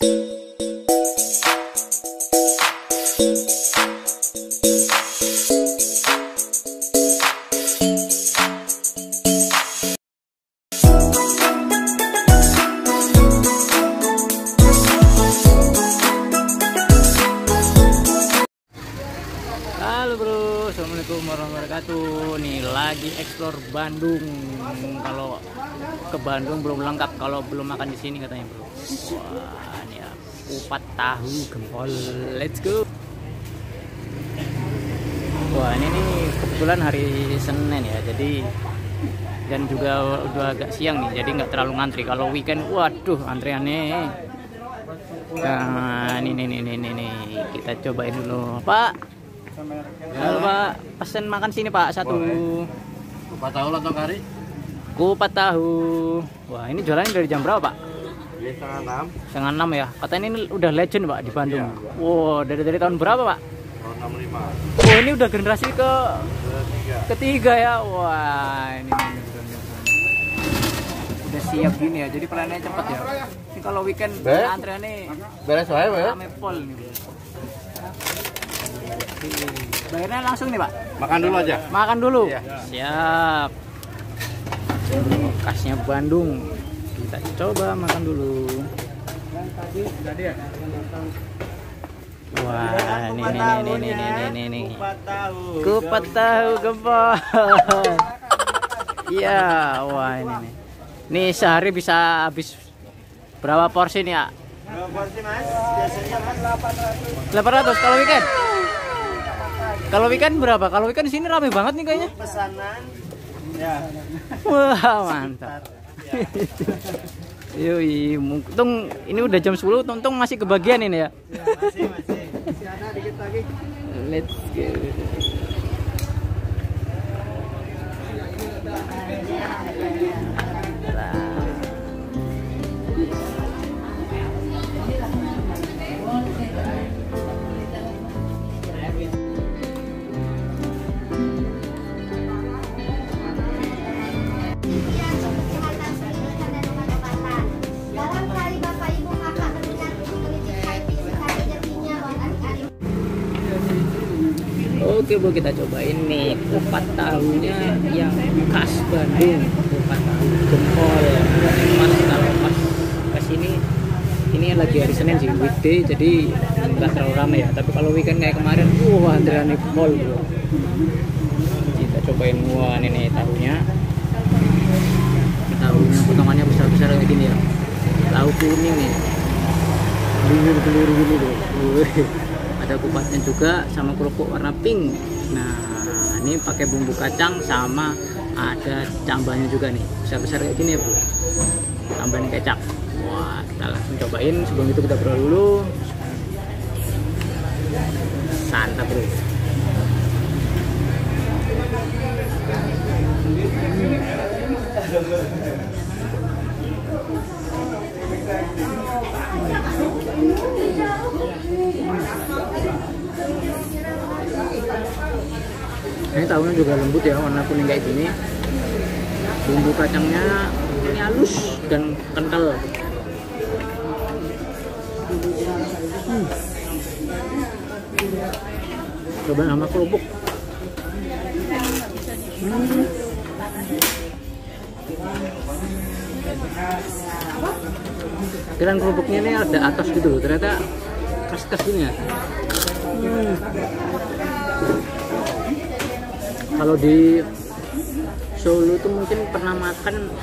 Halo bro, assalamualaikum warahmatullahi wabarakatuh. Nih lagi explore Bandung. Kalau ke Bandung belum lengkap kalau belum makan di sini katanya bro. Wah, ini ya kupat tahu gempol. Let's go. Wah ini nih kebetulan hari Senin ya, jadi dan juga udah agak siang nih, jadi nggak terlalu ngantri. Kalau weekend, waduh antriannya. Nah ini kita cobain dulu, Pak. Halo Pak, pesen makan sini Pak satu. Kupat tahu lontong kari. Kupat tahu. Wah ini jualannya dari jam berapa Pak? Dari setengah 6 ya. Katanya ini udah legend Pak di Bandung. Iya. Wow dari tahun berapa Pak? Tahun 65. Oh ini udah generasi ketiga ya. Wah ini udah siap gini ya. Jadi pelayanannya cepet ya. Ini kalau weekend antreannya Beres wae, rame pol nih. Bayarnya langsung nih Pak? Makan dulu aja. Makan dulu? Iya. Siap. Khasnya Bandung. Kita coba makan dulu. Wah, ini. Kupat tahu gempol. Iya, wah ini nih. Nih sehari bisa habis berapa porsi nih ya? Berapa porsi Mas? Biasanya Mas 800 kalau weekend? Kalau weekend berapa? Kalau weekend sini rame banget nih kayaknya. pesanan. Ya. Wah, mantap. Yoi, untung ini udah jam 10, untung masih kebagian ini ya. Masih. Masih ada dikit lagi. Let's go. Oke Bu, kita cobain nih kupat tahunya yang khas Bandung. Kupat tahu gempol. Pas kalau pas kesini, ini lagi hari Senin sih, weekday, jadi nggak terlalu ramai ya. Tapi kalau weekend kayak kemarin, wah antriannya pol bro. Kita cobain ini tahunya. Tahunya potongannya besar-besar kayak gini ya. Tahu kuning nih. Belir-belir gini loh. Ada kupatnya juga sama kerupuk warna pink. Nah ini pakai bumbu kacang sama ada cambahnya juga nih, besar-besar kayak gini ya bro, tambahin kecap. Wah kita langsung cobain. Sebelum itu kita berdoa dulu. Santap bro. Ini tahunya juga lembut ya, warna kuning kayak gini. Bumbu kacangnya ini halus dan kental. Coba sama kerupuk. Kirain kerupuknya ini ada atas gitu loh, ternyata khas-khas gini ya. Kalau di Solo tuh mungkin pernah makan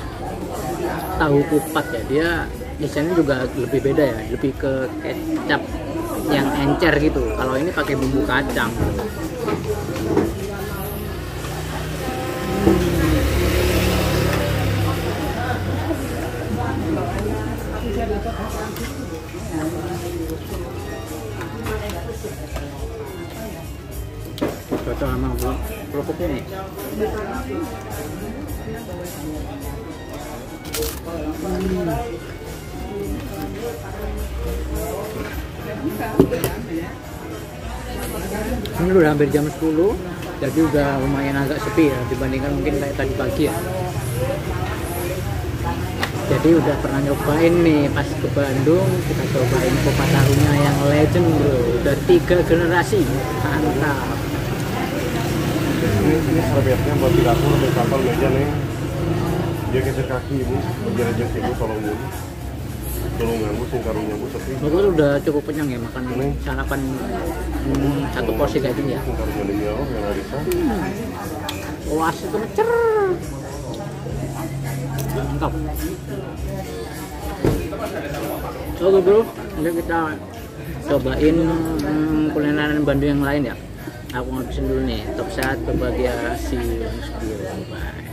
tahu kupat ya, dia desainnya juga lebih beda ya, lebih ke kecap yang encer gitu. Kalau ini pakai bumbu kacang. Cocok sama kerupuknya nih. Ini udah hampir jam 10, jadi udah lumayan agak sepi ya dibandingkan mungkin kayak tadi pagi ya. Jadi udah pernah nyobain nih pas ke Bandung, kita cobain kupat tahunya yang legend bro, udah 3 generasi, mantap. Ini servetnya buat di dapur, di kapal meja nih. Dia geser kaki ibu, bagian aja ibu tolong ibu. Tolongan bu, singkarungnya bu, tapi Bagus udah cukup kenyang ya makan sarapan satu porsi kayak gini ya. singkarungnya dia yang Larissa. Wah, itu mecer. Mantap. Oke bro, nanti kita cobain kulineran Bandung yang lain ya. Aku ngabisin dulu nih, top 1 bagian si Bye.